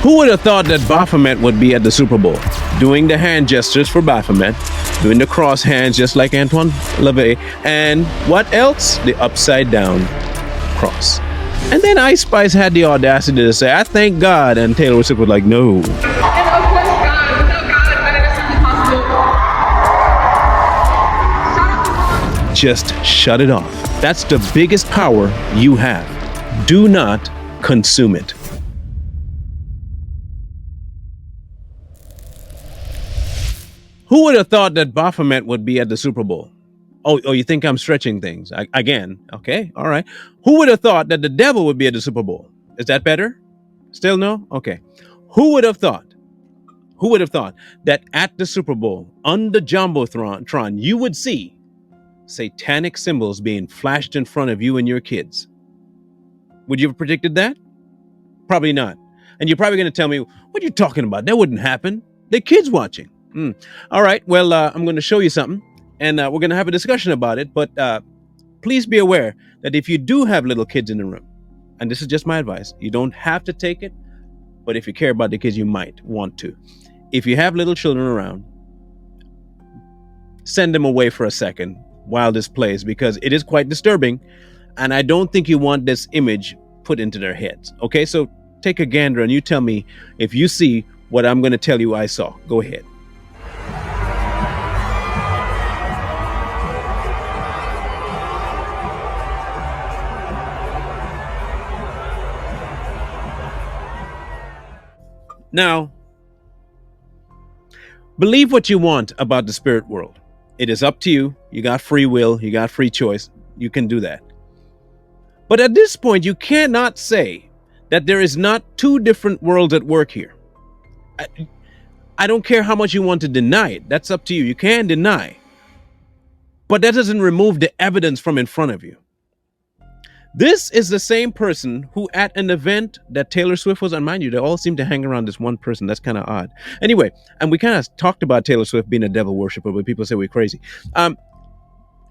Who would have thought that Baphomet would be at the Super Bowl, doing the hand gestures for Baphomet, doing the cross hands just like Antoine LaVey, and what else? The upside down cross. And then Ice Spice had the audacity to say, "I thank God," and Taylor Swift was like, "No." And of course, God. Without God, none of this is possible. Shut up the world. Just shut it off. That's the biggest power you have. Do not consume it. Who would have thought that Baphomet would be at the Super Bowl? Oh, you think I'm stretching things again? Okay, all right. Who would have thought that the devil would be at the Super Bowl? Is that better? Still no? Okay. Who would have thought? Who would have thought that at the Super Bowl, on the Jumbotron, you would see satanic symbols being flashed in front of you and your kids? Would you have predicted that? Probably not. And you're probably going to tell me, "What are you talking about? That wouldn't happen. The kids watching." All right. Well, I'm going to show you something, and we're going to have a discussion about it. But please be aware that if you do have little kids in the room, and this is just my advice, you don't have to take it, but if you care about the kids, you might want to. If you have little children around, send them away for a second while this plays, because it is quite disturbing, and I don't think you want this image put into their heads. Okay, so take a gander and you tell me if you see what I'm going to tell you I saw. Go ahead. Now, believe what you want about the spirit world. It is up to you. You got free will. You got free choice. You can do that. But at this point, you cannot say that there is not two different worlds at work here. I don't care how much you want to deny it. That's up to you. You can deny. But that doesn't remove the evidence from in front of you. This is the same person who at an event that Taylor Swift was on. Mind you, they all seem to hang around this one person. That's kind of odd. Anyway, and we kind of talked about Taylor Swift being a devil worshiper, but people say we're crazy. At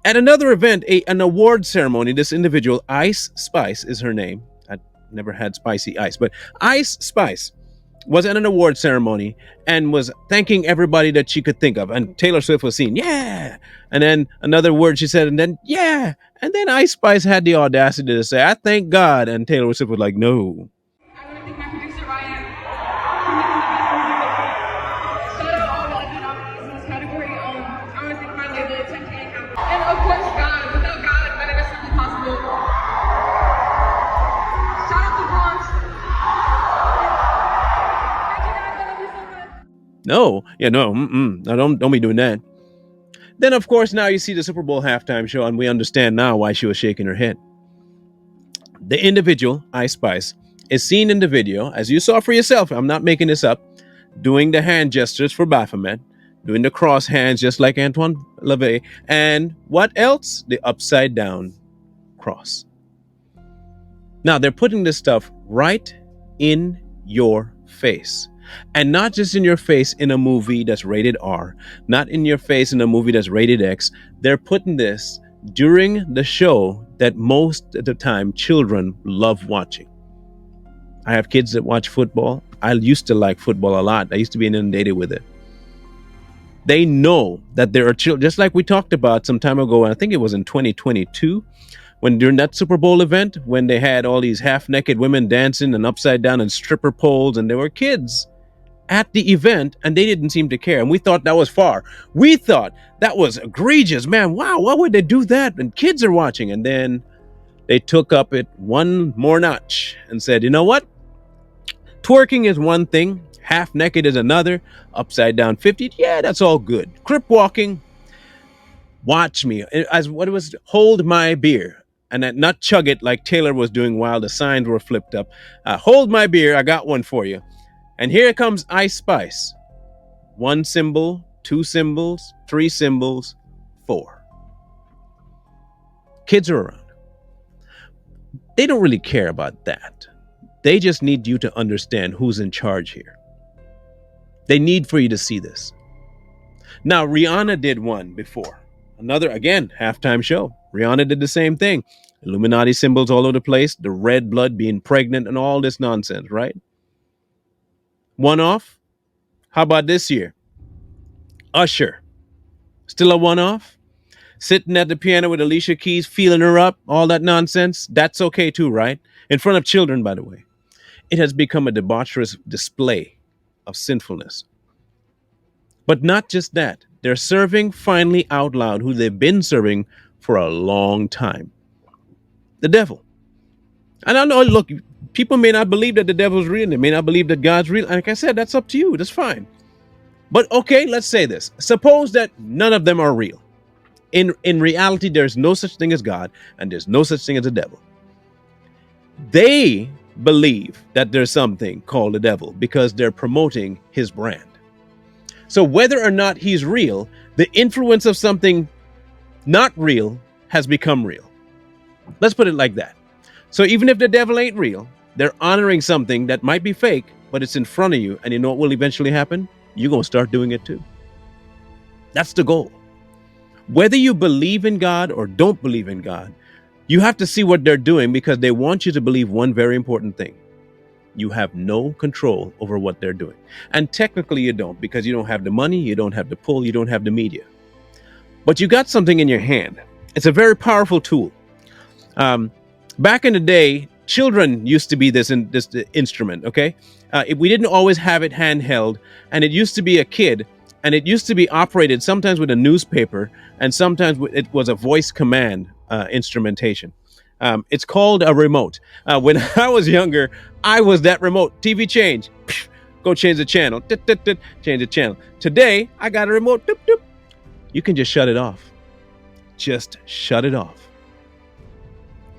another event, an award ceremony, this individual, Ice Spice is her name. I never had spicy ice, but Ice Spice was at an award ceremony and was thanking everybody that she could think of. And Taylor Swift was saying, "Yeah." And then another word she said, and then, "Yeah." And then Ice Spice had the audacity to say, "I thank God." And Taylor Swift was like, "No." I want to thank my producer, Ryan. Shout out all the underdogs in this category. I want to thank my label, 10K Capital. And of course, God. Without God, none of this is possible. Shout out the Bronx. Thank you guys. I love you so much. No, yeah, no, no, don't be doing that. Then, of course, now you see the Super Bowl halftime show, and we understand now why she was shaking her head. The individual, Ice Spice, is seen in the video, as you saw for yourself. I'm not making this up, doing the hand gestures for Baphomet, doing the cross hands just like Antoine LaVey, and what else? The upside down cross. Now, they're putting this stuff right in your face. And not just in your face in a movie that's rated R, not in your face in a movie that's rated X. They're putting this during the show that most of the time children love watching. I have kids that watch football. I used to like football a lot. I used to be inundated with it. They know that there are children, just like we talked about some time ago, and I think it was in 2022, when during that Super Bowl event, when they had all these half-naked women dancing and upside down and stripper poles, and there were kids at the event, and they didn't seem to care. And we thought that was far. We thought that was egregious. Man, wow, why would they do that? And kids are watching. And then they took up it one more notch and said, "You know what? Twerking is one thing. Half naked is another. Upside down 50. Yeah, that's all good. Crip walking. Watch me." As what it was, hold my beer. And not chug it like Taylor was doing while the signs were flipped up. Hold my beer. I got one for you. And here comes Ice Spice. One symbol, two symbols, three symbols, four. Kids are around. They don't really care about that. They just need you to understand who's in charge here. They need for you to see this. Now, Rihanna did one before. Another, again, halftime show. Rihanna did the same thing. Illuminati symbols all over the place, the red blood being pregnant and all this nonsense, right? One off. How about this year? Usher, still a one off. Sitting at the piano with Alicia Keys, feeling her up, all that nonsense. That's okay too, right? In front of children, by the way. It has become a debaucherous display of sinfulness. But not just that. They're serving finally out loud who they've been serving for a long time, the devil. And I know, look, people may not believe that the devil's real. They may not believe that God's real. Like I said, that's up to you. That's fine. But okay, let's say this. Suppose that none of them are real. In reality, there's no such thing as God, and there's no such thing as the devil. They believe that there's something called the devil because they're promoting his brand. So whether or not he's real, the influence of something not real has become real. Let's put it like that. So even if the devil ain't real, they're honoring something that might be fake, but it's in front of you, and you know what will eventually happen? You're going to start doing it too. That's the goal. Whether you believe in God or don't believe in God, you have to see what they're doing because they want you to believe one very important thing. You have no control over what they're doing. And technically you don't, because you don't have the money, you don't have the pull, you don't have the media. But you got something in your hand. It's a very powerful tool. Back in the day, children used to be this instrument, okay? We didn't always have it handheld, and it used to be a kid, and it used to be operated sometimes with a newspaper, and sometimes it was a voice command instrumentation. It's called a remote. When I was younger, I was that remote. TV change. Go change the channel. Change the channel. Today, I got a remote. You can just shut it off. Just shut it off.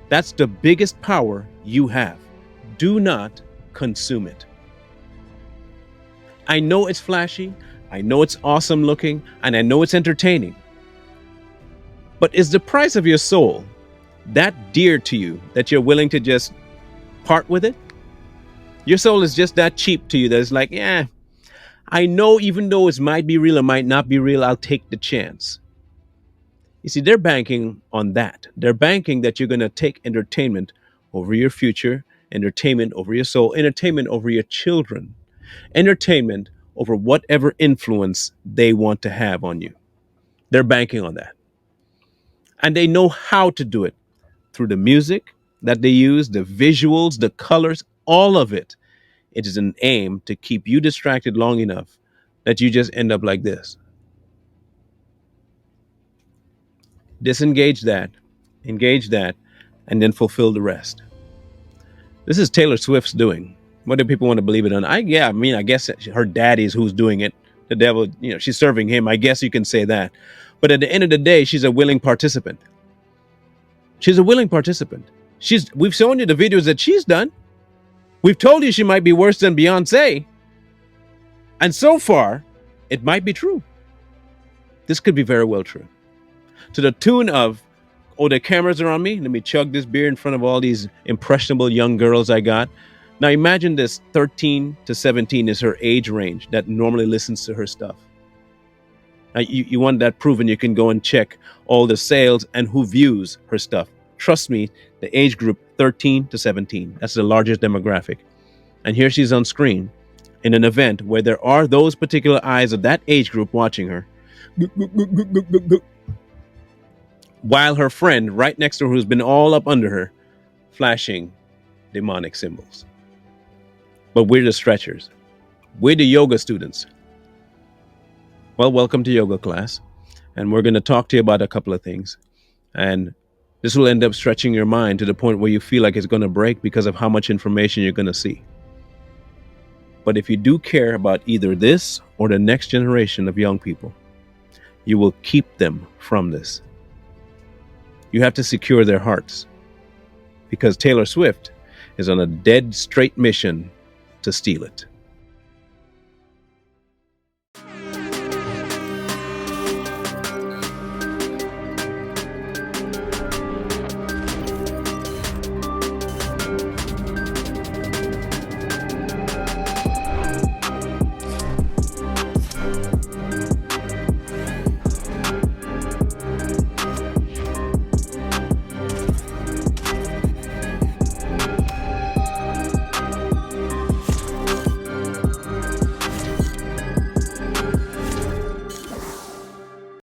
That's the biggest power you have. Do not consume it. I know it's flashy. I know it's awesome looking, and I know it's entertaining. But is the price of your soul that dear to you that you're willing to just part with it? Your soul is just that cheap to you that it's like, yeah, I know even though it might be real or might not be real, I'll take the chance. You see, they're banking on that. They're banking that you're going to take entertainment over your future, entertainment over your soul, entertainment over your children, entertainment over whatever influence they want to have on you. They're banking on that. And they know how to do it through the music that they use, the visuals, the colors, all of it. It is an aim to keep you distracted long enough that you just end up like this. Disengage that, engage that, and then fulfill the rest. This is Taylor Swift's doing. Whether people want to believe it or not, I guess her daddy's who's doing it. The devil, she's serving him. I guess you can say that. But at the end of the day, she's a willing participant. She's a willing participant. We've shown you the videos that she's done. We've told you she might be worse than Beyonce. And so far, it might be true. This could be very well true. To the tune of, oh, the cameras are on me. Let me chug this beer in front of all these impressionable young girls I got. Now imagine this, 13 to 17 is her age range that normally listens to her stuff. Now, you want that proven, you can go and check all the sales and who views her stuff. Trust me, the age group 13 to 17, that's the largest demographic. And here she's on screen in an event where there are those particular eyes of that age group watching her. While her friend right next to her, who's been all up under her, flashing demonic symbols. But we're the stretchers. We're the yoga students. Well, welcome to yoga class. And we're going to talk to you about a couple of things. And this will end up stretching your mind to the point where you feel like it's going to break because of how much information you're going to see. But if you do care about either this or the next generation of young people, you will keep them from this. You have to secure their hearts, because Taylor Swift is on a dead straight mission to steal it.